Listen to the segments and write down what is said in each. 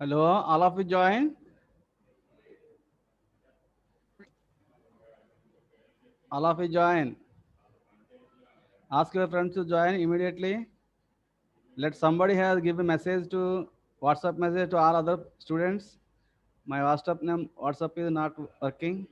Hello, all of you join. All of you join. Ask your friends to join immediately. Let somebody has give a message to WhatsApp message to all other students. My WhatsApp is not working.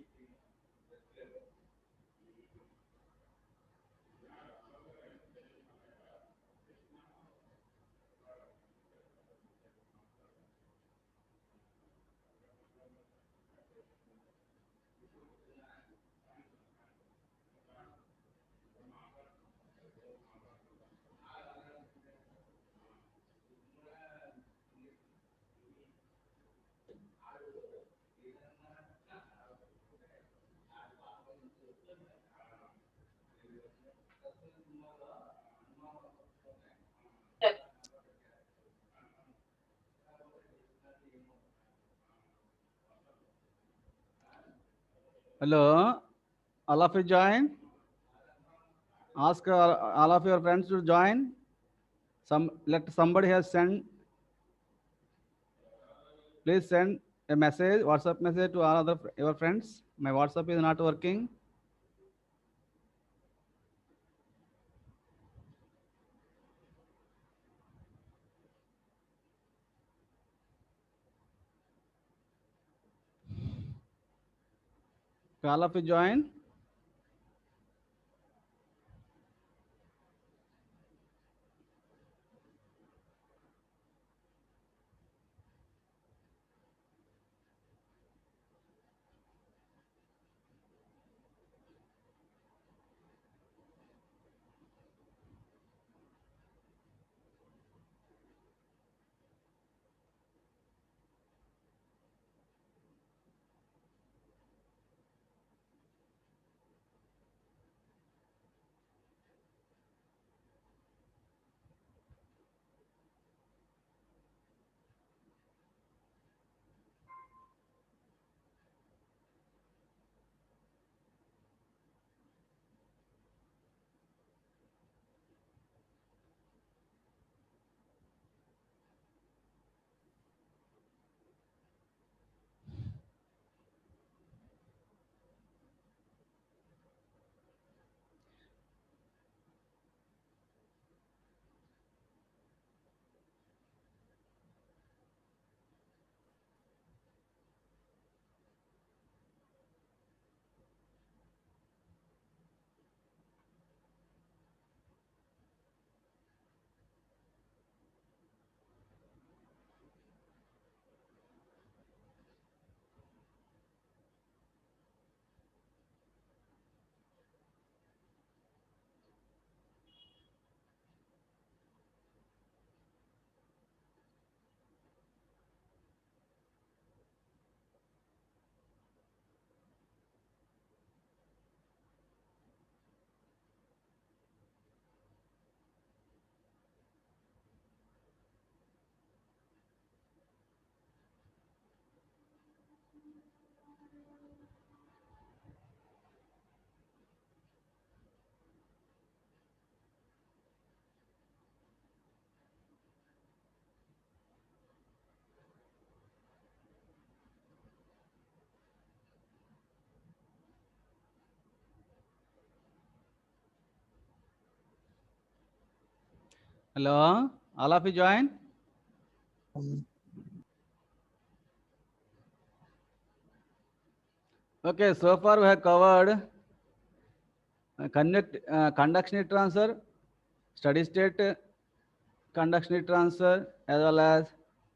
Hello, all of you join. Ask all of your friends to join. Let somebody has sent. Please send a message, WhatsApp message to all other your friends. My WhatsApp is not working. All of you join. Hello, all of you join. Okay, so far we have covered conduction heat transfer, steady state conduction heat transfer, as well as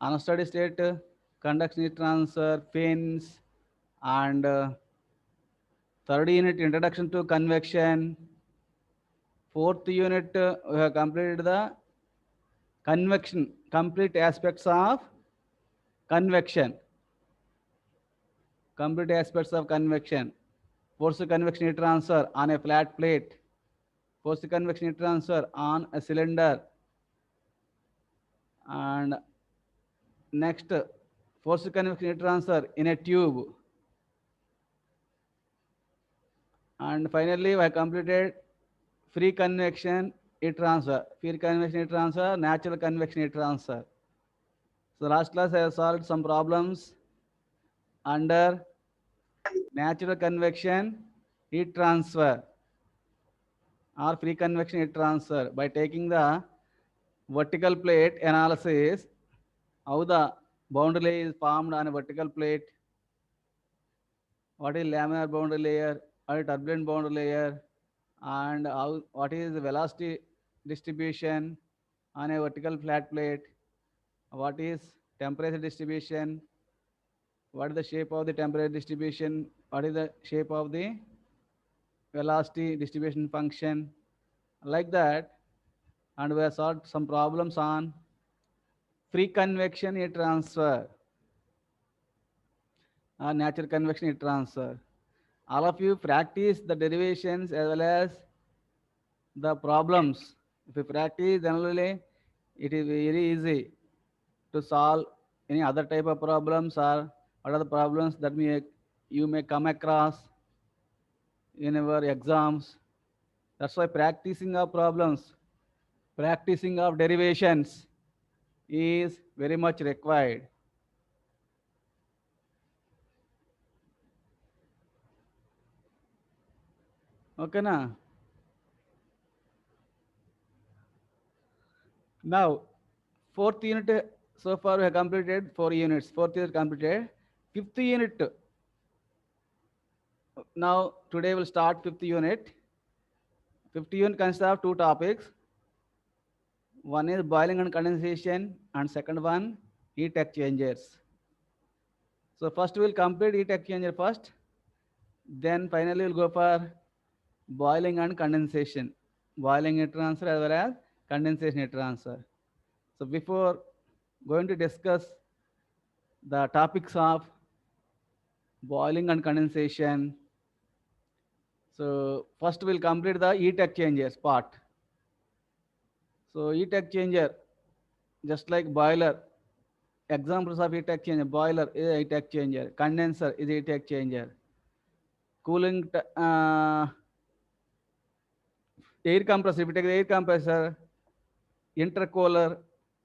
unsteady state conduction heat transfer, fins, and third unit introduction to convection. Fourth unit we have completed the convection, complete aspects of convection, complete aspects of convection. Forced convection heat transfer on a flat plate, forced convection heat transfer on a cylinder, and next forced convection heat transfer in a tube, and finally we have completed free convection heat transfer, free convection heat transfer, natural convection heat transfer. So last class I have solved some problems under natural convection heat transfer or free convection heat transfer by taking the vertical plate analysis, how the boundary layer is formed on a vertical plate, what is laminar boundary layer, what is turbulent boundary layer, and what is the velocity distribution on a vertical flat plate, what is temperature distribution, what is the shape of the temperature distribution, what is the shape of the velocity distribution function, like that. And we have solved some problems on free convection heat transfer or natural convection heat transfer. All of you practice the derivations as well as the problems. If you practice, then only it is very easy to solve any other type of problems or what are the problems that you may come across in your exams. That's why practicing of problems, practicing of derivations is very much required. Okay, na? Now, fourth unit, so far we have completed 4 units. Fourth unit completed. Fifth unit, now today we'll start fifth unit. Fifth unit consists of two topics. One is boiling and condensation, and second one, heat exchangers. So first we'll complete heat exchanger first. Then finally we'll go for boiling and condensation. Boiling heat transfer as well as condensation heat transfer. So before going to discuss the topics of boiling and condensation, so first we'll complete the heat exchangers part. So heat exchanger, just like boiler, examples of heat exchanger, boiler is a heat exchanger, condenser is a heat exchanger, cooling, air compressor, if you take the air compressor, intercooler,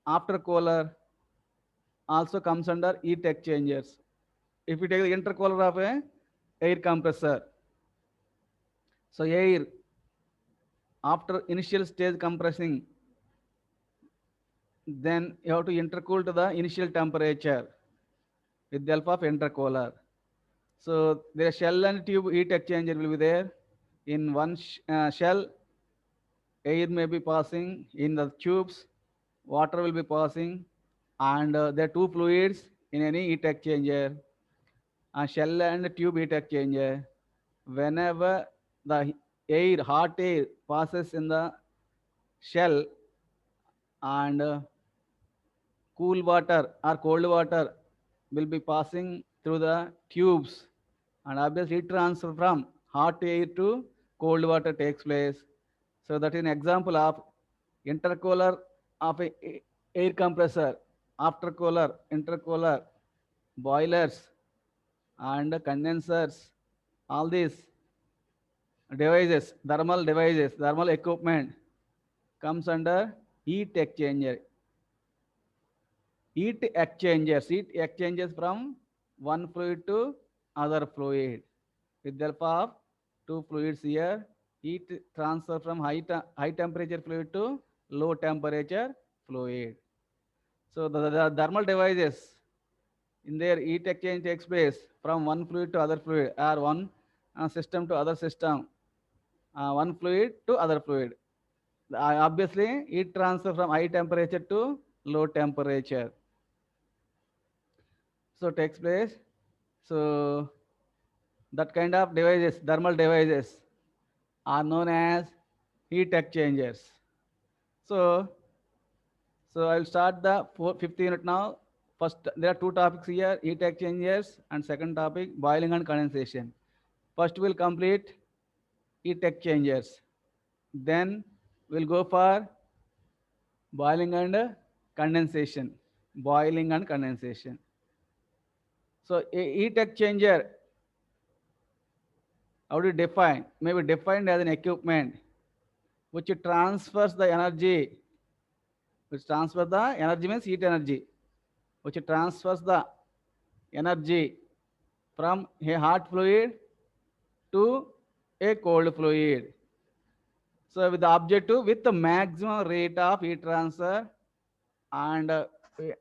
aftercooler also comes under heat exchangers. If you take the intercooler of a air compressor, so air after initial stage compressing, then you have to intercool to the initial temperature with the help of intercooler. So the shell and tube heat exchanger will be there. In one shell, air may be passing. In the tubes, water will be passing. And there are two fluids in any heat exchanger. A shell and tube heat exchanger. Whenever the air, hot air passes in the shell and cool water or cold water will be passing through the tubes, and obviously heat transfer from hot air to cold water takes place. So that is an example of intercooler of a air compressor, aftercooler, intercooler, boilers, and condensers. All these devices, thermal equipment comes under heat exchanger. Heat exchanges from one fluid to other fluid. With the help of two fluids here, heat transfer from high temperature fluid to low temperature fluid. So the thermal devices in their heat exchange takes place from one fluid to other fluid, or one system to other system, one fluid to other fluid. Obviously, heat transfer from high temperature to low temperature. So takes place. So that kind of devices, thermal devices, are known as heat exchangers. So, so I'll start the fifth unit now. First, there are two topics here: heat exchangers, and second topic, boiling and condensation. First, we'll complete heat exchangers. Then we'll go for boiling and condensation. Boiling and condensation. So a heat exchanger, how do you define? Maybe defined as an equipment which transfers the energy, which transfers the energy means heat energy, which transfers the energy from a hot fluid to a cold fluid. So with the objective, with the maximum rate of heat transfer and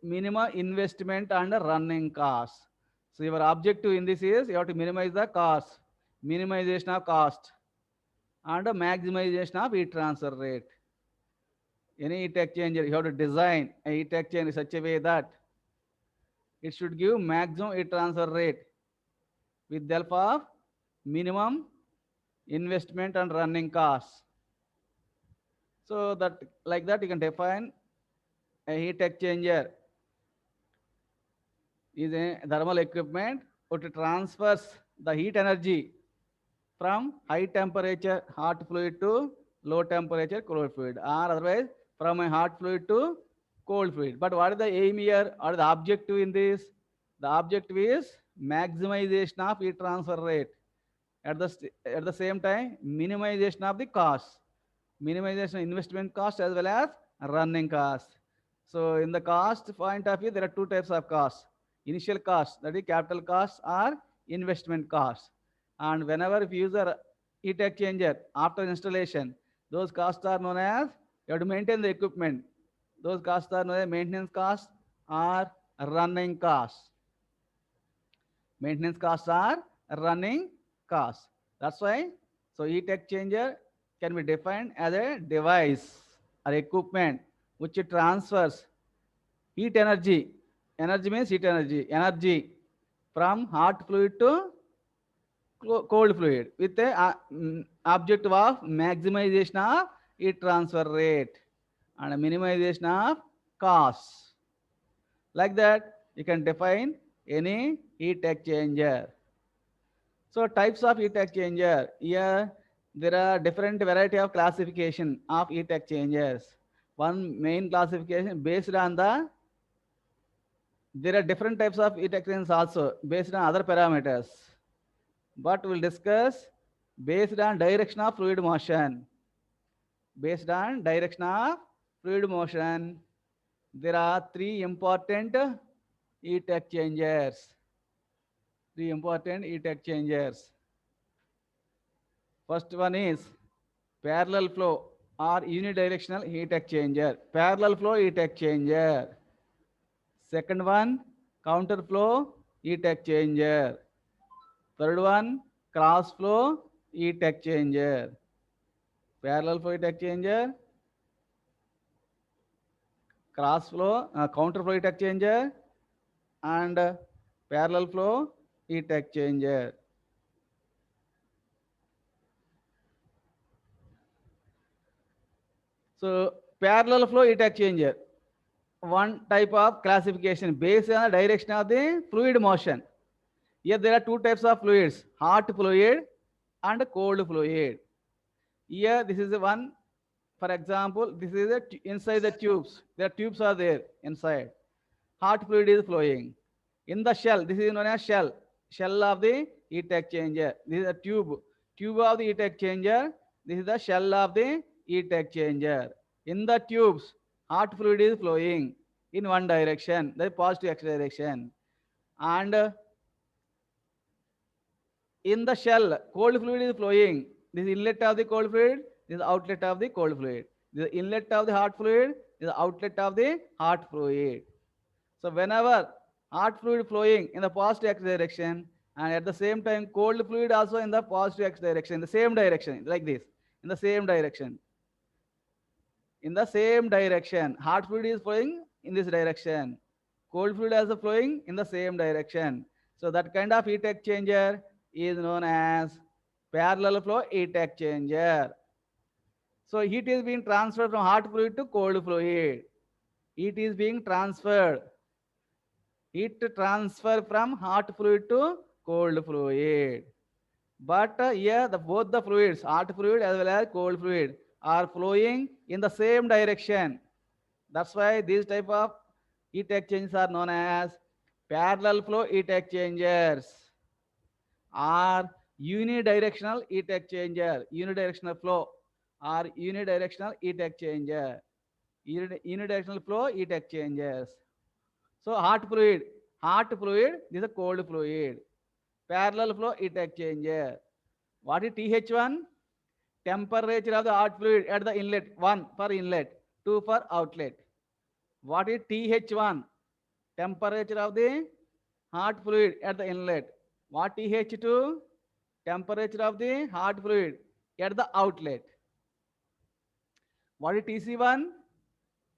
minimum investment and running cost. So your objective in this is you have to minimize the cost, minimization of cost, and maximization of heat transfer rate. Any heat exchanger, you have to design a heat exchanger in such a way that it should give maximum heat transfer rate with the help of minimum investment and running costs. So that like that you can define a heat exchanger is a thermal equipment which transfers the heat energy from high temperature hot fluid to low temperature cold fluid, or otherwise from a hot fluid to cold fluid. But what is the aim here or the objective in this? The objective is maximization of heat transfer rate. At the same time, minimization of the cost, minimization of investment cost as well as running cost. So in the cost point of view, there are two types of costs: initial cost, that is capital cost, or investment cost. And whenever if you use a heat exchanger after installation, those costs are known as, you have to maintain the equipment. Those costs are known as maintenance costs or running costs. Maintenance costs are running costs. That's why, so heat exchanger can be defined as a device or equipment which transfers heat energy. Energy means heat energy. Energy from hot fluid to cold fluid with the objective of maximization of heat transfer rate and minimization of costs. Like that, you can define any heat exchanger. So types of heat exchanger. Here there are different variety of classification of heat exchangers. One main classification based on the, there are different types of heat exchangers also based on other parameters. But we'll discuss based on direction of fluid motion. Based on direction of fluid motion, there are three important heat exchangers. Three important heat exchangers. First one is parallel flow or unidirectional heat exchanger. Parallel flow heat exchanger. Second one, counter flow heat exchanger. Third one, cross flow heat exchanger. Parallel flow heat exchanger, cross flow, counter flow heat exchanger, and parallel flow heat exchanger. So parallel flow heat exchanger, one type of classification based on the direction of the fluid motion. Here there are two types of fluids: hot fluid and cold fluid. Here this is the one, for example, this is inside the tubes. The tubes are there inside. Hot fluid is flowing. In the shell, this is known as shell. Shell of the heat exchanger. This is a tube. Tube of the heat exchanger. This is the shell of the heat exchanger. In the tubes, hot fluid is flowing in one direction, the positive x direction. And in the shell, cold fluid is flowing. This is inlet of the cold fluid. This is outlet of the cold fluid. The inlet of the hot fluid is the outlet of the hot fluid. So whenever hot fluid flowing in the positive x direction, and at the same time cold fluid also in the positive x direction, in the same direction, like this, in the same direction. In the same direction, hot fluid is flowing in this direction. Cold fluid also flowing in the same direction. So that kind of heat exchanger is known as parallel flow heat exchanger. So heat is being transferred from hot fluid to cold fluid. Heat is being transferred. Heat transfer from hot fluid to cold fluid. But here both the fluids, hot fluid as well as cold fluid, are flowing in the same direction. That's why these type of heat exchangers are known as parallel flow heat exchangers or unidirectional heat exchanger, unidirectional flow or unidirectional heat exchanger, unidirectional flow heat exchangers. So hot fluid, this is a cold fluid. Parallel flow heat exchanger. What is TH1? Temperature of the hot fluid at the inlet, 1 for inlet, 2 for outlet. What is TH1? Temperature of the hot fluid at the inlet. What TH2? Temperature of the hot fluid at the outlet. What is TC1?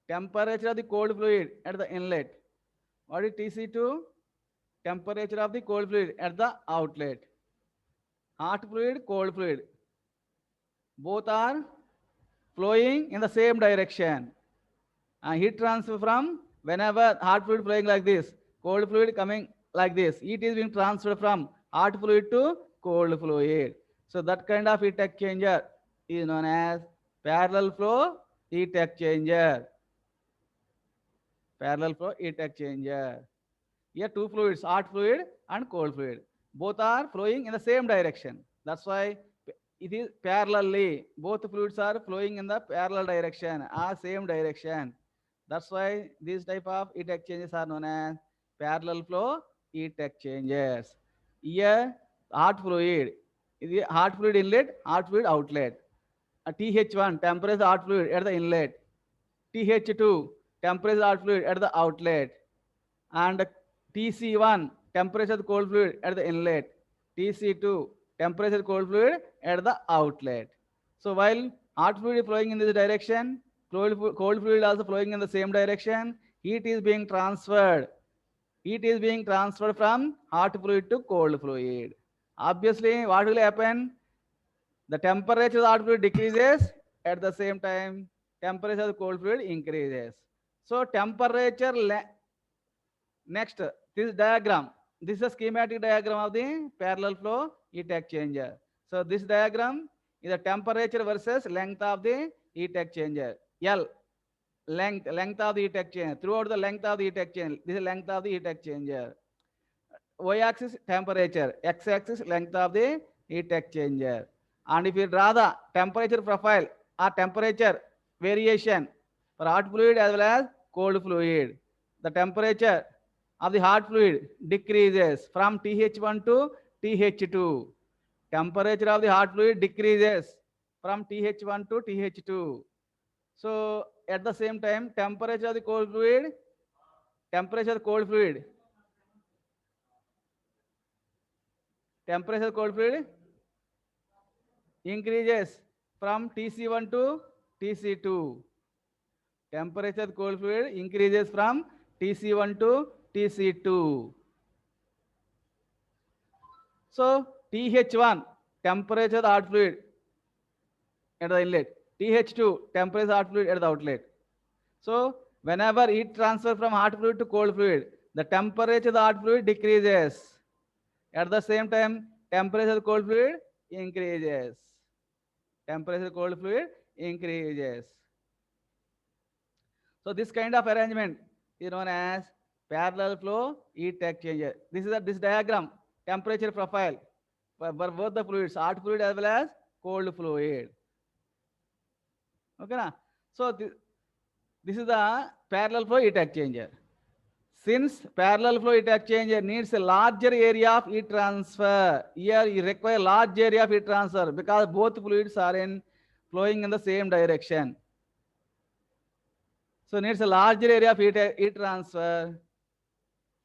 Temperature of the cold fluid at the inlet. What is TC2? Temperature of the cold fluid at the outlet. Hot fluid, cold fluid, both are flowing in the same direction. And heat transfer from whenever hot fluid flowing like this, cold fluid coming like this, heat is being transferred from hot fluid to cold fluid. So that kind of heat exchanger is known as parallel flow heat exchanger. Parallel flow heat exchanger. Here two fluids, hot fluid and cold fluid. Both are flowing in the same direction. That's why it is parallelly. Both fluids are flowing in the parallel direction, or same direction. That's why these type of heat exchangers are known as parallel flow heat exchangers. Here, hot fluid, hot fluid inlet, hot fluid outlet. TH1, temperature hot fluid at the inlet. TH2, temperature hot fluid at the outlet. And TC1, temperature cold fluid at the inlet. TC2, temperature cold fluid at the outlet. So while hot fluid is flowing in this direction, cold fluid also flowing in the same direction, heat is being transferred. Heat is being transferred from hot fluid to cold fluid. Obviously, what will happen? The temperature of the hot fluid decreases, at the same time, temperature of the cold fluid increases. So temperature, next, this diagram, this is a schematic diagram of the parallel flow heat exchanger. So this diagram is the temperature versus length of the heat exchanger. L, length of the heat exchanger. Throughout the length of the heat exchanger, this is length of the heat exchanger. Y-axis temperature, x-axis length of the heat exchanger. And if you draw the temperature profile or temperature variation for hot fluid as well as cold fluid, the temperature of the hot fluid decreases from TH1 to TH2. Temperature of the hot fluid decreases from TH1 to TH2. So at the same time, temperature of the cold fluid, temperature of the cold fluid, temperature cold fluid increases from TC1 to TC2. Temperature cold fluid increases from TC1 to TC2. So TH1, temperature of the hot fluid at the inlet. TH2, temperature of the hot fluid at the outlet. So whenever heat transfer from hot fluid to cold fluid, the temperature of the hot fluid decreases. At the same time, temperature of the cold fluid increases. Temperature of the cold fluid increases. So this kind of arrangement is known as parallel flow heat exchanger. This is this diagram, temperature profile for both the fluids, hot fluid as well as cold fluid. Okay, na? So this is the parallel flow heat exchanger. Since parallel flow heat exchanger needs a larger area of heat transfer, here you require large area of heat transfer because both fluids are flowing in the same direction. So needs a larger area of heat transfer.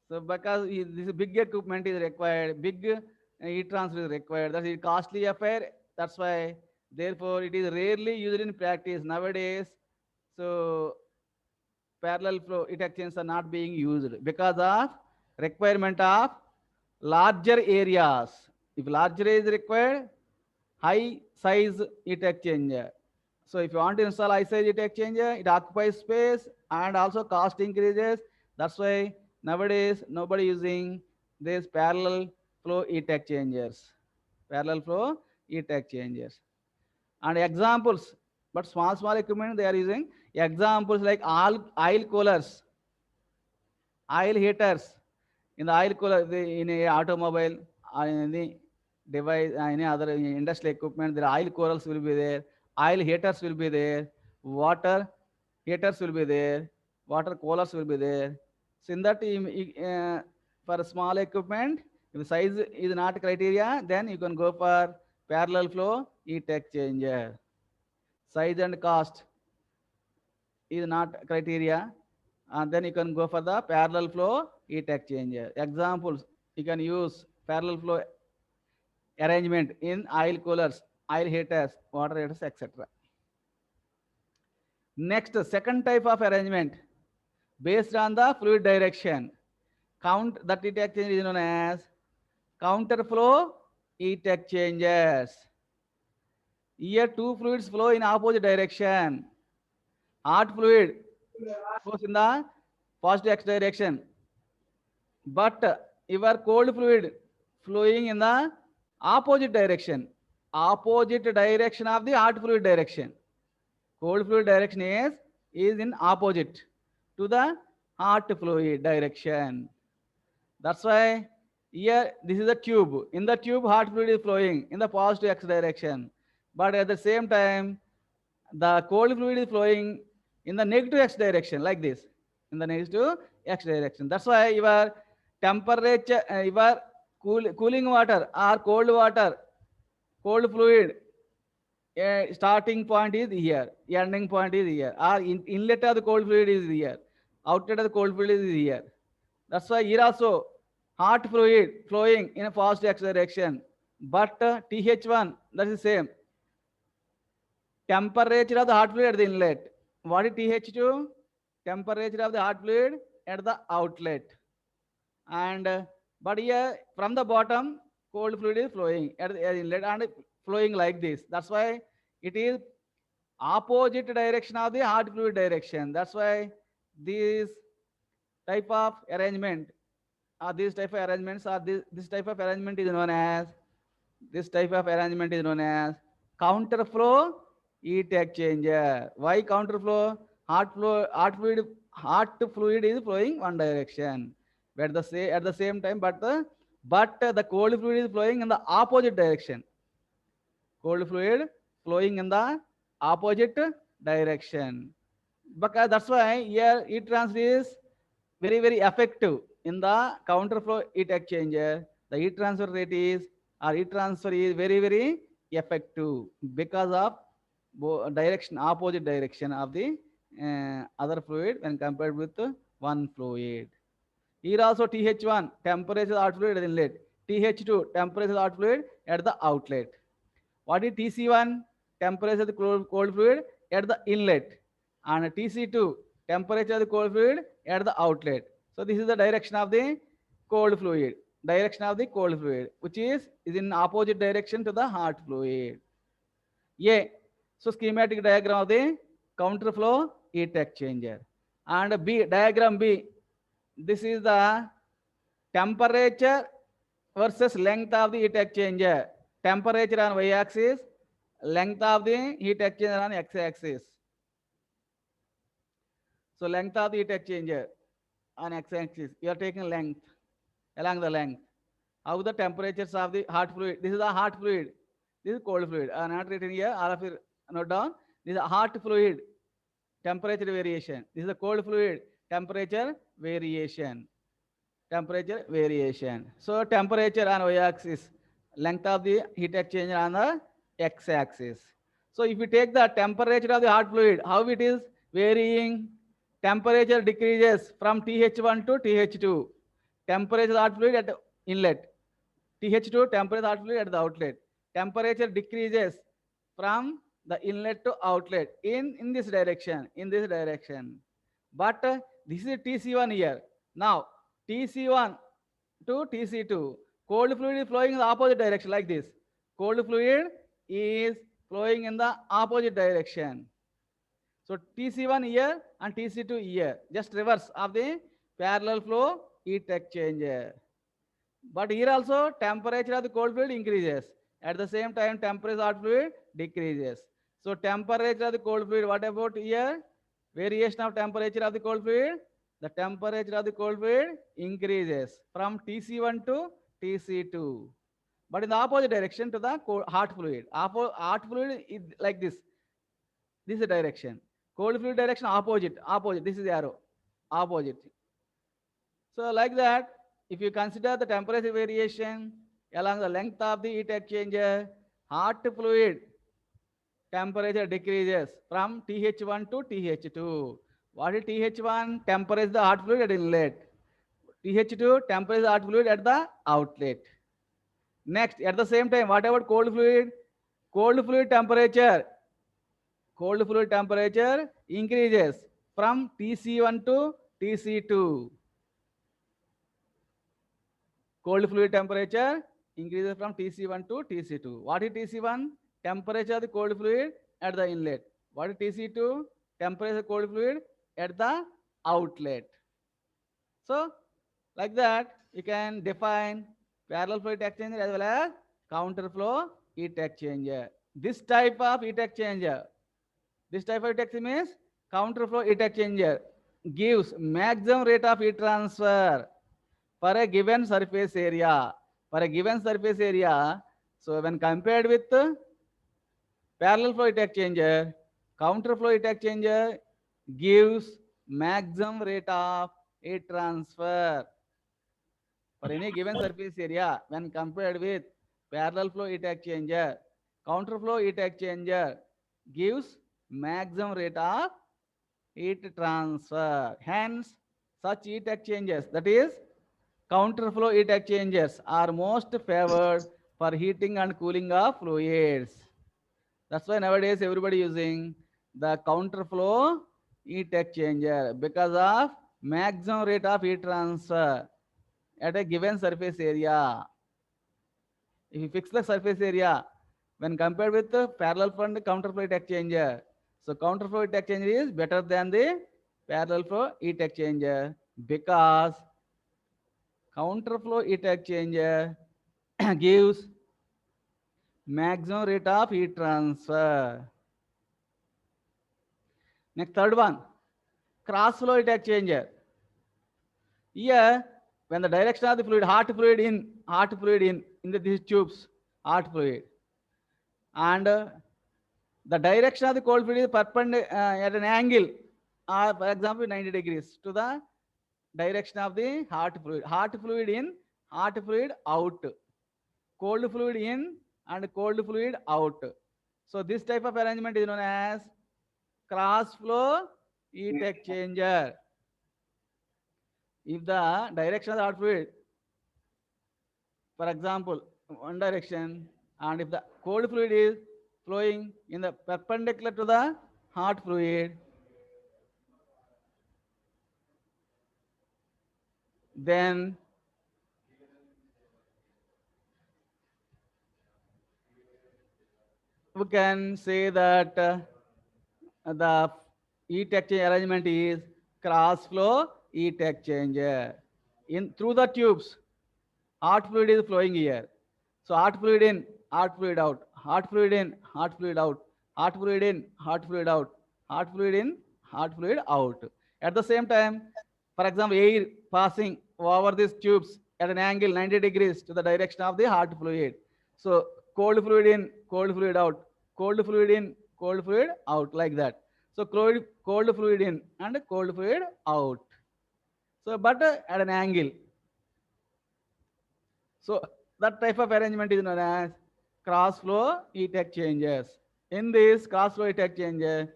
So because this big equipment is required, big heat transfer is required. That's a costly affair. That's why, therefore, it is rarely used in practice nowadays. So parallel flow heat exchangers are not being used because of requirement of larger areas. If larger area is required, high size heat exchanger. So if you want to install high size heat exchanger, it occupies space and also cost increases. That's why nowadays nobody using these parallel flow heat exchangers. Parallel flow heat exchangers. And examples, but small equipment they are using. Examples like all oil coolers, oil heaters. In the oil cooler, in a automobile or in any device, any other industrial equipment, the oil coolers will be there, oil heaters will be there, water heaters will be there, water coolers will be there. So in that, for small equipment, if the size is not criteria, then you can go for parallel flow heat exchanger. Size and cost is not criteria, and then you can go for the parallel flow heat exchanger. Examples, you can use parallel flow arrangement in oil coolers, oil heaters, water heaters, etc. Next, second type of arrangement based on the fluid direction. That heat exchanger is known as counterflow heat exchangers. Here two fluids flow in opposite direction. Hot fluid flows in the positive x direction, but your cold fluid flowing in the opposite direction. Opposite direction of the hot fluid direction. Cold fluid direction is in opposite to the hot fluid direction. That's why here this is a tube. In the tube, hot fluid is flowing in the positive x direction. But at the same time, the cold fluid is flowing in the negative x direction, like this, in the negative x direction. That's why your temperature, your cooling water or cold fluid, starting point is here, ending point is here, or inlet of the cold fluid is here, outlet of the cold fluid is here. That's why here also hot fluid flowing in a positive x direction, but TH1, that is the same. Temperature of the hot fluid at the inlet. What is TH2? Temperature of the hot fluid at the outlet. And but here from the bottom, cold fluid is flowing at the inlet and flowing like this. That's why it is opposite direction of the hot fluid direction. That's why this type of arrangement, these type of arrangements, are this type of arrangement is known as counterflow heat exchanger. Why counterflow? Hot fluid is flowing one direction, but at the same time, but the cold fluid is flowing in the opposite direction. Cold fluid flowing in the opposite direction. Because that's why here heat transfer is very effective in the counterflow heat exchanger. The heat transfer rate is, or heat transfer is very effective because of opposite direction of the other fluid when compared with one fluid. Here also TH1, temperature of hot fluid at the inlet. TH2, temperature of hot fluid at the outlet. What is TC1? Temperature of the cold fluid at the inlet. And TC2, temperature of the cold fluid at the outlet. So this is the direction of the cold fluid. Which is in opposite direction to the hot fluid. A. So schematic diagram of the counterflow heat exchanger. And B, diagram B. This is the temperature versus length of the heat exchanger. Temperature on y-axis, length of the heat exchanger on x-axis. So length of the heat exchanger on x-axis, you are taking length, along the length. How the temperatures of the hot fluid? This is the hot fluid. This is cold fluid. Not written here. All of you note down. This is a hot fluid, temperature variation. This is a cold fluid, temperature variation. So temperature on y-axis, length of the heat exchanger on the x-axis. So if you take the temperature of the hot fluid, how it is varying? temperature decreases from TH1 to TH2. Temperature of hot fluid at inlet. TH2, temperature hot fluid at the outlet. Temperature decreases from the inlet to outlet in this direction, But this is TC1 here. Now, TC1 to TC2. Cold fluid is flowing in the opposite direction like this. Cold fluid is flowing in the opposite direction. So TC1 here and TC2 here, just reverse of the parallel flow heat exchanger. But here also temperature of the cold fluid increases. At the same time, temperature of fluid decreases. So temperature of the cold fluid, what about here? Variation of temperature of the cold fluid. The temperature of the cold fluid increases from TC1 to TC2. But in the opposite direction to the hot fluid. Hot fluid is like this. This is the direction. Cold fluid direction opposite. This is the arrow. Opposite. So like that, if you consider the temperature variation along the length of the heat exchanger, hot fluid temperature decreases from TH1 to TH2. What is TH1? Temperature of the hot fluid at inlet. TH2, temperature of the hot fluid at the outlet. Next, at the same time, what about cold fluid? Cold fluid temperature increases from TC1 to TC2. Cold fluid temperature increases from TC1 to TC2. What is TC1? Temperature of the cold fluid at the inlet. What is TC2? Temperature of the cold fluid at the outlet. So, like that, you can define parallel flow heat exchanger as well as counter flow heat exchanger. This type of heat exchanger means counter flow heat exchanger gives maximum rate of heat transfer for a given surface area. So when compared with parallel flow heat exchanger, counter flow heat exchanger gives maximum rate of heat transfer for any given surface area when compared with parallel flow heat exchanger. Counter flow heat exchanger gives maximum rate of heat transfer. Hence, such heat exchangers, that is counter flow heat exchangers, are most favored for heating and cooling of fluids. That's why nowadays everybody using the counter flow heat exchanger because of maximum rate of heat transfer at a given surface area. If you fix the surface area when compared with the parallel flow and counter flow heat exchanger, so counter flow heat exchanger is better than the parallel flow heat exchanger because counter flow heat exchanger gives maximum rate of heat transfer. Next, third one, cross flow heat exchanger. Here, when the direction of the fluid, hot fluid in these tubes, hot fluid, and the direction of the cold fluid is perpendicular at an angle, for example, 90 degrees to the direction of the hot fluid. Hot fluid in, hot fluid out. Cold fluid in and cold fluid out. So this type of arrangement is known as cross flow heat exchanger. If the direction of the hot fluid, for example, one direction, and if the cold fluid is flowing in the perpendicular to the hot fluid, then we can say that the heat exchange arrangement is cross flow heat exchanger. In through the tubes, hot fluid is flowing here. So hot fluid in, hot fluid out, hot fluid in, hot fluid out, hot fluid in, hot fluid out, hot fluid in, hot fluid out. At the same time, for example, air passing over these tubes at an angle 90 degrees to the direction of the hot fluid. So cold fluid in, cold fluid out, cold fluid in, cold fluid out, like that. So cold fluid in and cold fluid out. So but at an angle. So that type of arrangement is known as cross flow heat exchangers. In this cross flow heat exchanger,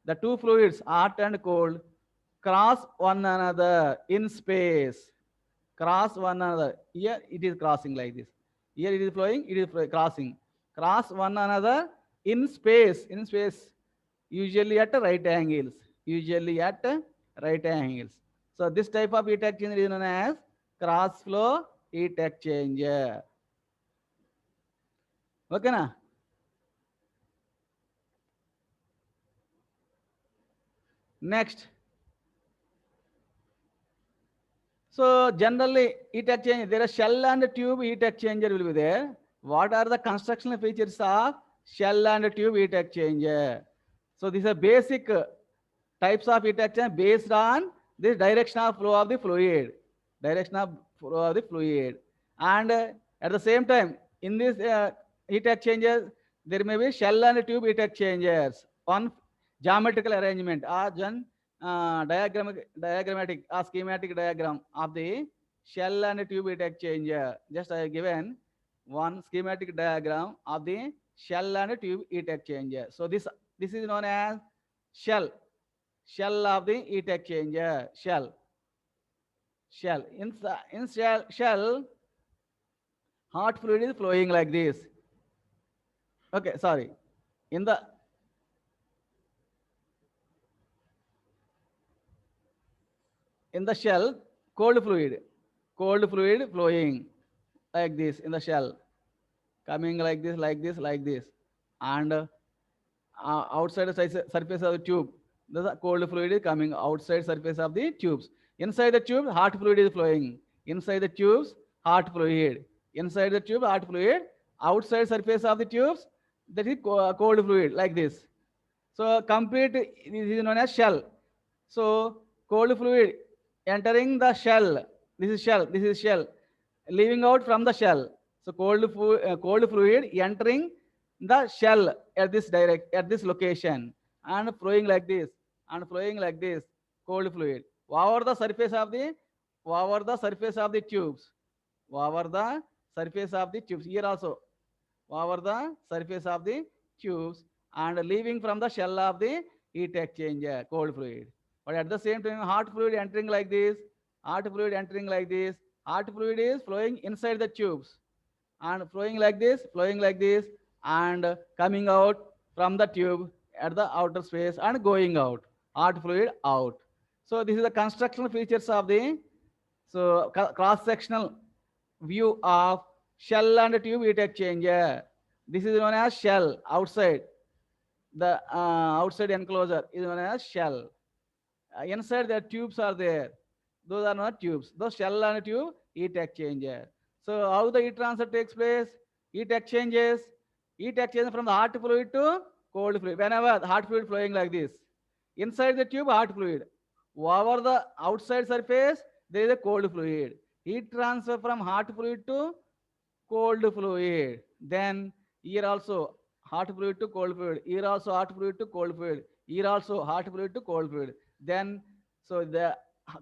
the two fluids, hot and cold, cross one another in space. Cross one another. Here it is crossing like this. Here it is flowing, it is crossing. Cross one another in space. In space. Usually at right angles. Usually at right angles. So this type of heat exchanger is known as cross flow heat exchanger. Okay na? Next. So generally heat exchanger, there are shell and tube heat exchanger will be there. What are the constructional features of shell and tube heat exchanger? So these are basic types of heat exchanger based on this direction of flow of the fluid. Direction of flow of the fluid. And at the same time, in this heat exchangers, there may be shell and tube heat exchangers on geometrical arrangement or diagrammatic or schematic diagram of the shell and tube heat exchanger. Just I have given one schematic diagram of the shell and tube heat exchanger. So this is known as shell. Shell of the heat exchanger. Shell. In shell, hot fluid is flowing like this. Okay, sorry. In the shell, cold fluid flowing like this in the shell, coming like this, like this, like this, and outside the surface of the tube, the cold fluid is coming outside surface of the tubes. Inside the tube, hot fluid is flowing. Inside the tubes, hot fluid. Inside the tube, hot fluid. Outside surface of the tubes, that is cold fluid like this. So complete this is known as shell. So cold fluid entering the shell. This is shell. This is shell. Leaving out from the shell. So cold fluid entering the shell at this location and flowing like this and flowing like this. Cold fluid over the surface of the tubes. Over the surface of the tubes. Here also over the surface of the tubes and leaving from the shell of the heat exchanger, cold fluid. But at the same time, hot fluid entering like this, hot fluid entering like this, hot fluid is flowing inside the tubes and flowing like this, and coming out from the tube at the outer space and going out, hot fluid out. So this is the constructional features of the cross-sectional view of shell and tube heat exchanger. This is known as shell outside. The outside enclosure is known as shell. Inside the tubes are there. Those are not tubes. Those shell and tube heat exchanger. So how the heat transfer takes place? Heat exchanges from the hot fluid to cold fluid. Whenever the hot fluid flowing like this, inside the tube hot fluid. Over the outside surface there is a cold fluid. Heat transfer from hot fluid to cold fluid. Then here also hot fluid to cold fluid. Here also hot fluid to cold fluid. Here also hot fluid to cold fluid. Then so the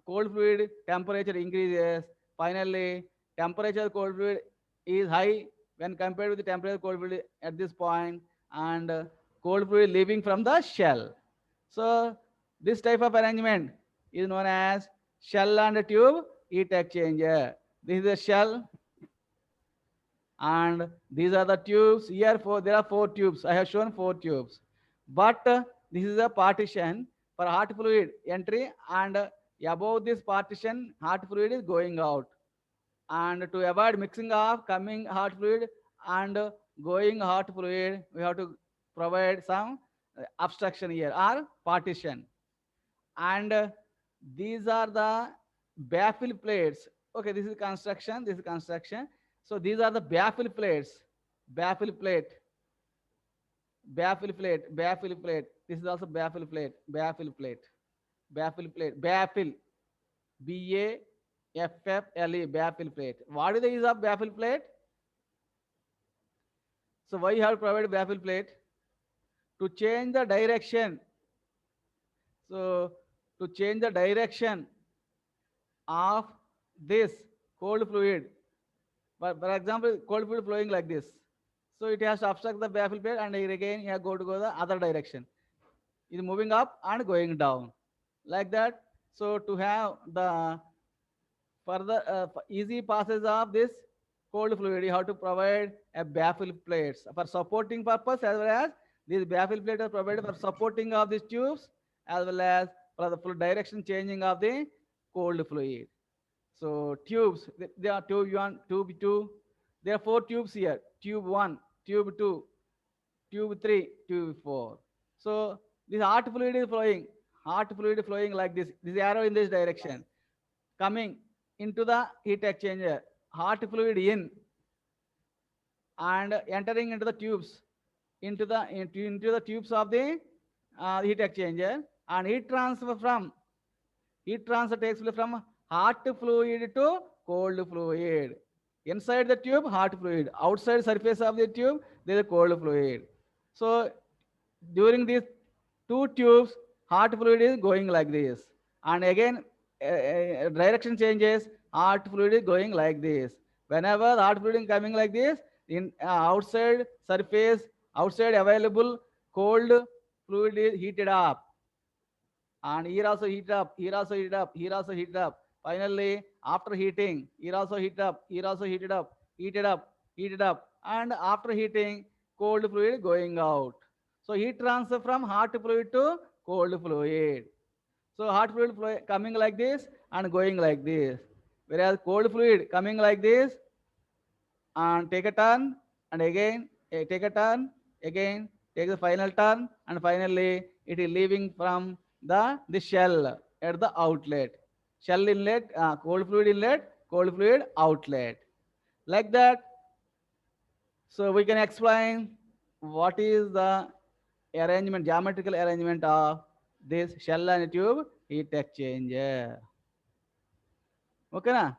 cold fluid temperature increases. Finally, temperature cold fluid is high when compared with the temperature cold fluid at this point, and cold fluid leaving from the shell. So this type of arrangement is known as shell and tube heat exchanger. This is the shell and these are the tubes. Here there are 4 tubes. I have shown 4 tubes. But this is a partition for hot fluid entry, and above this partition hot fluid is going out. And to avoid mixing of coming hot fluid and going hot fluid, we have to provide some obstruction here or partition. And these are the baffle plates. Okay, this is construction. So these are the baffle plates. Baffle plate. This is also baffle plate. Baffle. BAFFLE. Baffle plate. What is the use of baffle plate? So why you have provided baffle plate? To change the direction. So to change the direction of this cold fluid. For example, cold fluid flowing like this. So it has to obstruct the baffle plate, and again you go the other direction. It is moving up and going down. Like that. So to have the further easy passes of this cold fluid, you have to provide a baffle plates for supporting purpose, as well as these baffle plates are provided for supporting of these tubes, as well as for the full direction changing of the cold fluid. So tubes, there are tube one, tube two. There are four tubes here. Tube one, tube two, tube three, tube four. So this hot fluid is flowing. Hot fluid flowing like this. This arrow in this direction, coming into the heat exchanger. Hot fluid in and entering into the tubes, into the tubes of the heat exchanger, and heat transfer takes place from hot fluid to cold fluid. Inside the tube, hot fluid. Outside surface of the tube, there is cold fluid. So during these two tubes, hot fluid is going like this. And again, direction changes, hot fluid is going like this. Whenever the hot fluid is coming like this, in outside surface, outside available cold fluid is heated up, and here also heat up, here also heat up, here also heat up. Finally, after heating, here also heat up, here also heated up, heated up, heated up, and after heating, cold fluid going out. So heat transfer from hot fluid to cold fluid. So hot fluid coming like this and going like this, whereas cold fluid coming like this and take a turn, and again take a turn, again take the final turn, and finally it is leaving from the shell at the outlet. Shell inlet, cold fluid inlet, cold fluid outlet. Like that. So we can explain what is the arrangement, geometrical arrangement of this shell and tube heat exchanger. Okay, na?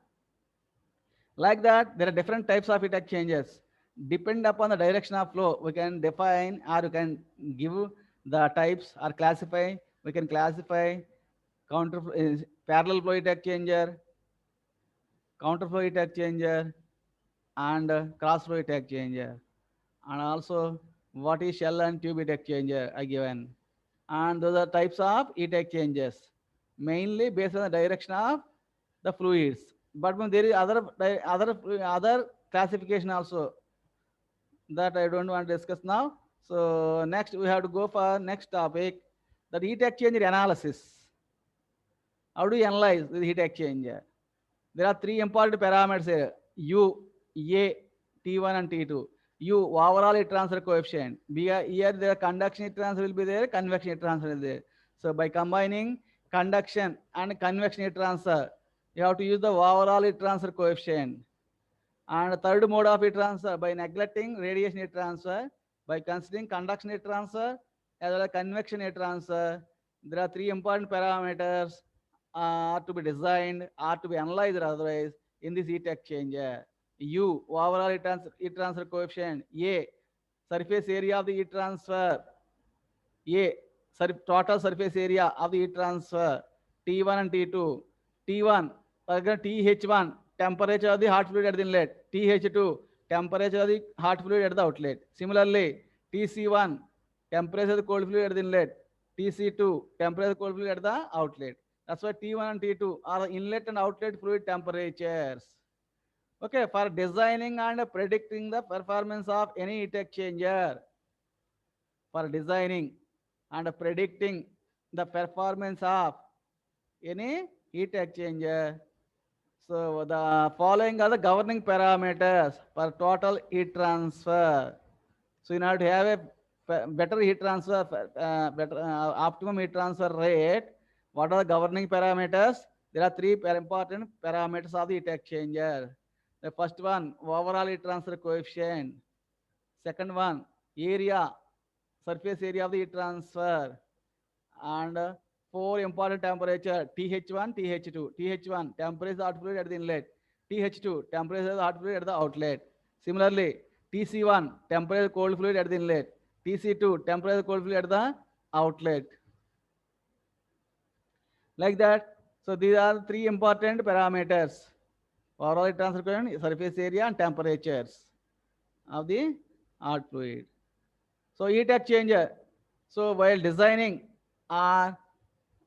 Like that, there are different types of heat exchangers. Depend upon the direction of flow, we can define or we can give the types or classify. We can classify counter parallel flow heat exchanger, counter flow heat exchanger, and cross flow heat exchanger. And also, what is shell and tube heat exchanger I given. And those are types of heat exchangers, mainly based on the direction of the fluids. But when there is other classification also that I don't want to discuss now. So next we have to go for next topic, that heat exchanger analysis. How do you analyze the heat exchanger? There are three important parameters here: U, A, T1 and T2. U, overall heat transfer coefficient. Here the conduction heat transfer will be there, convection heat transfer is there. So by combining conduction and convection heat transfer, you have to use the overall heat transfer coefficient. And the third mode of heat transfer, by neglecting radiation heat transfer, by considering conduction heat transfer as well as convection heat transfer, there are three important parameters to be designed or to be analyzed otherwise in this heat exchanger. U, overall heat transfer coefficient. A, surface area of the heat transfer. A, total surface area of the heat transfer. T1 and T2. T1, again TH1, temperature of the hot fluid at the inlet. TH2, temperature of the hot fluid at the outlet. Similarly, TC1, temperature of the cold fluid at the inlet. TC2, temperature of the cold fluid at the outlet. That's why T1 and T2 are the inlet and outlet fluid temperatures. Okay, for designing and predicting the performance of any heat exchanger, for designing and predicting the performance of any heat exchanger. So the following are the governing parameters for total heat transfer. So in order to have a better heat transfer, better optimum heat transfer rate, what are the governing parameters? There are three important parameters of the heat exchanger. The first one, overall heat transfer coefficient. Second one, area, surface area of the heat transfer. And four important temperature, TH1, TH2. TH1, temperature hot fluid at the inlet. TH2, temperature hot fluid at the outlet. Similarly, TC1, temperature cold fluid at the inlet. TC2, temperature cold fluid at the outlet. Like that. So these are three important parameters: overall heat transfer coefficient, surface area, and temperatures of the hot fluid. So heat exchanger. So while designing or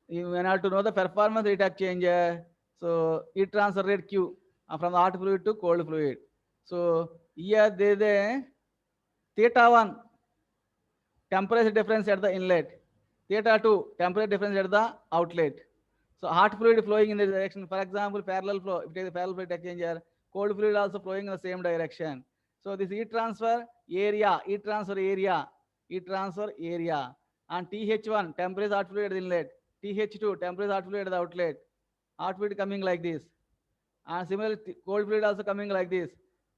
You have to know the performance heat exchanger. So heat transfer rate Q from the hot fluid to cold fluid. So here there is a theta 1 temperature difference at the inlet, theta 2 temperature difference at the outlet. So hot fluid flowing in the direction, for example, parallel flow, if it is a parallel fluid exchanger, cold fluid also flowing in the same direction. So this heat transfer area, heat transfer area, and TH1 temperature hot fluid at the inlet, TH2 temperature hot fluid at the outlet, hot fluid coming like this, and similarly cold fluid also coming like this.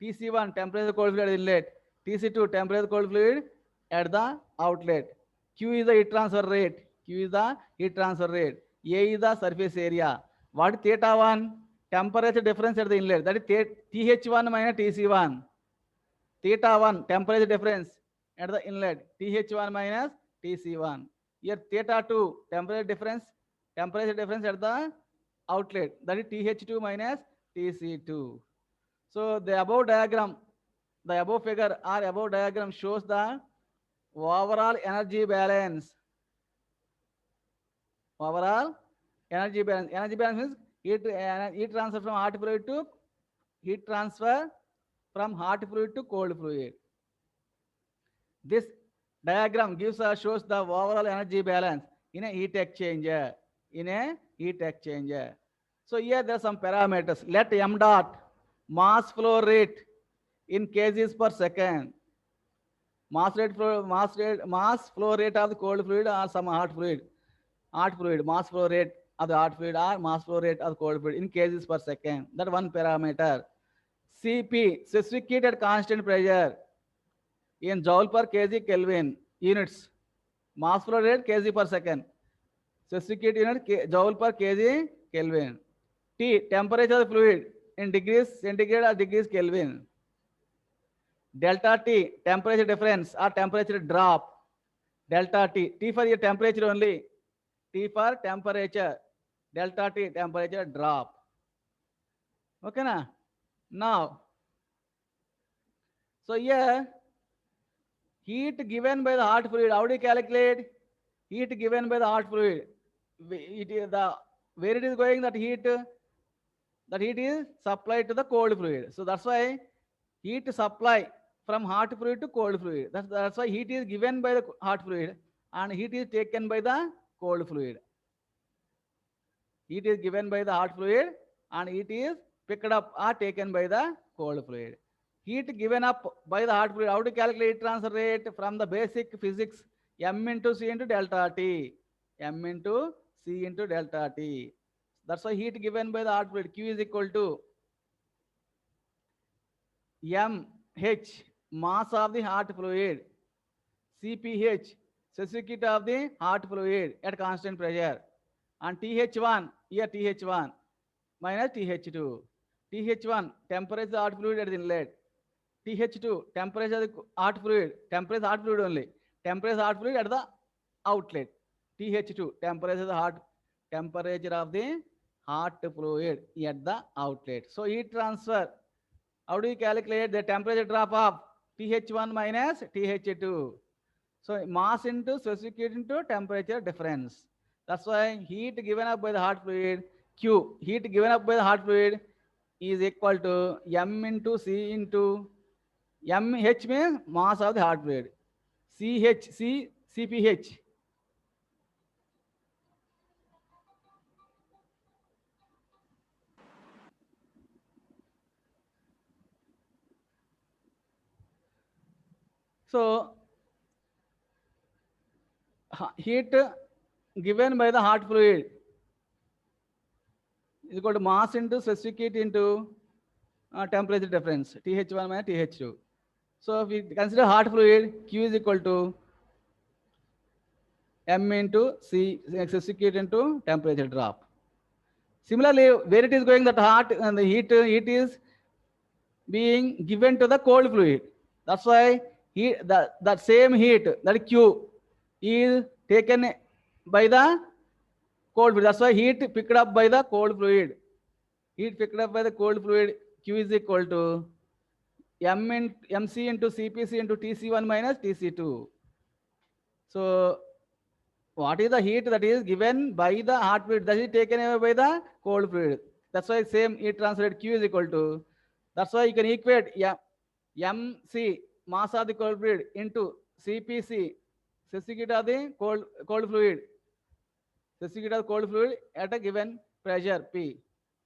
TC1 temperature cold fluid at the inlet, TC2 temperature cold fluid at the outlet. Q is the heat transfer rate. Q is the heat transfer rate. A is the surface area. What is theta 1? Temperature difference at the inlet. That is TH1 minus TC1. Theta 1 temperature difference at the inlet. TH1 minus TC1. Here theta 2 temperature difference at the outlet. That is TH2 minus TC2. So the above diagram, the above figure or above diagram shows the overall energy balance. Overall energy balance. Energy balance means heat transfer from hot fluid to heat transfer from hot fluid to cold fluid. This diagram shows the overall energy balance in a heat exchanger. So here there are some parameters. Let m dot mass flow rate in kgs per second. Mass flow rate of the cold fluid or some hot fluid. Mass flow rate of the hot fluid or mass flow rate of the cold fluid in kgs per second. That one parameter. Cp, specific heat at constant pressure in joule per kg Kelvin units. Mass flow rate kg per second. Specific heat unit joule per kg Kelvin. T, temperature of the fluid in degrees centigrade or degrees Kelvin. Delta T, temperature difference or temperature drop. Delta T, T for your temperature only. T for temperature. Delta T, temperature drop. Okay, na? Now, so here, heat given by the hot fluid, how do you calculate? Heat given by the hot fluid. Where it is going, that heat is supplied to the cold fluid. So that's why heat supply from hot fluid to cold fluid. That's why heat is given by the hot fluid and heat is taken by the cold fluid. Heat is given by the hot fluid and heat is picked up or taken by the cold fluid. Heat given up by the hot fluid, how to calculate transfer rate from the basic physics, m into c into delta t. M into c into delta t. That's why heat given by the hot fluid, Q is equal to mh, mass of the hot fluid, Cph, specific heat of the hot fluid at constant pressure, and Th1, here Th1 minus Th2. Th1, temperature hot fluid at the inlet. Th2, temperature hot fluid only. Temperature hot fluid at the outlet. Th2, temperature of the hot fluid at the outlet. So heat transfer, how do you calculate the temperature drop of Th1 minus Th2? So mass into specific heat into temperature difference. That's why heat given up by the hot fluid, Q, heat given up by the hot fluid is equal to m into c into mh means mass of the hot fluid, Cph. So heat given by the hot fluid is equal to mass into specific heat into temperature difference, Th1 minus Th2. So if we consider hot fluid, Q is equal to m into c, specific heat into temperature drop. Similarly, where it is going, that hot and the heat is being given to the cold fluid. That's why that same heat, that Q, is taken by the cold fluid. That's why heat picked up by the cold fluid. Heat picked up by the cold fluid, Q is equal to mc into Cpc into Tc1 minus Tc2. So What is the heat that is given by the hot fluid that is taken away by the cold fluid? That's why same heat transfer rate Q is equal to. That's why you can equate MC, mass of the cold fluid, into CPC, specific of the cold fluid, specific of cold fluid at a given pressure P,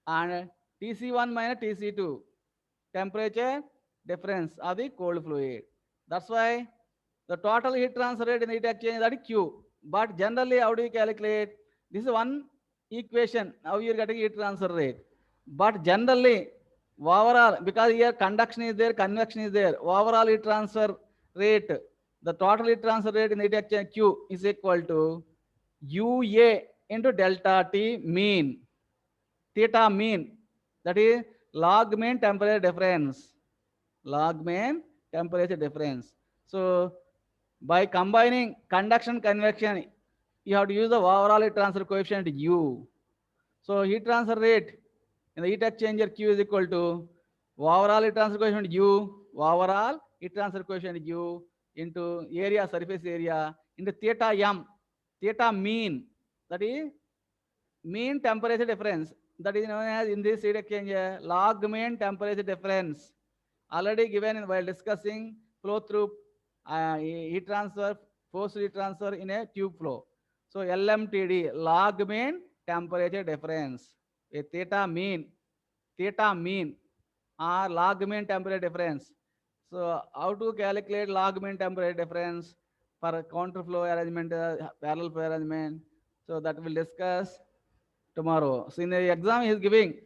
and TC1 minus TC2, temperature difference of the cold fluid. That's why the total heat transfer rate in the heat exchange, that is Q. But generally, how do you calculate? This is one equation, how you are getting heat transfer rate. But generally, overall, because here conduction is there, convection is there, overall heat transfer rate, the total heat transfer rate in the heat exchange Q is equal to UA into delta T mean, theta mean, that is log mean temperature difference, log mean temperature difference. So by combining conduction convection, you have to use the overall heat transfer coefficient U. So heat transfer rate in the heat exchanger Q is equal to overall heat transfer coefficient U, overall heat transfer coefficient U into area, surface area, into theta M, theta mean, that is mean temperature difference, that is known as in this heat exchanger log mean temperature difference, already given while discussing flow through heat transfer, forced heat transfer in a tube flow. So LMTD, log mean temperature difference, a theta mean or log mean temperature difference. So how to calculate log mean temperature difference for counter flow arrangement, parallel flow arrangement? So that we'll discuss tomorrow. So in the exam he is giving,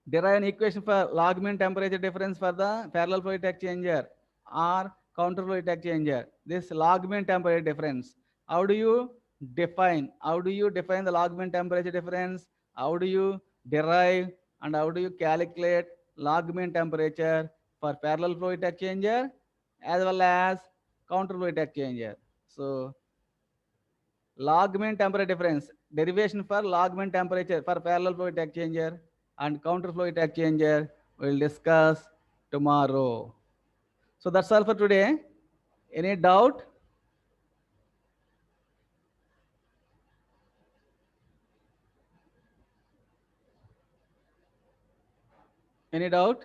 derive an equation for log mean temperature difference for the parallel flow heat exchanger or counter flow heat exchanger. This log mean temperature difference. How do you define? How do you define the log mean temperature difference? How do you derive and how do you calculate log mean temperature for parallel flow heat exchanger as well as counter flow heat exchanger? So log mean temperature difference, derivation for log mean temperature for parallel flow heat exchanger and counter flow heat exchanger we'll discuss tomorrow. So that's all for today. Any doubt? Any doubt?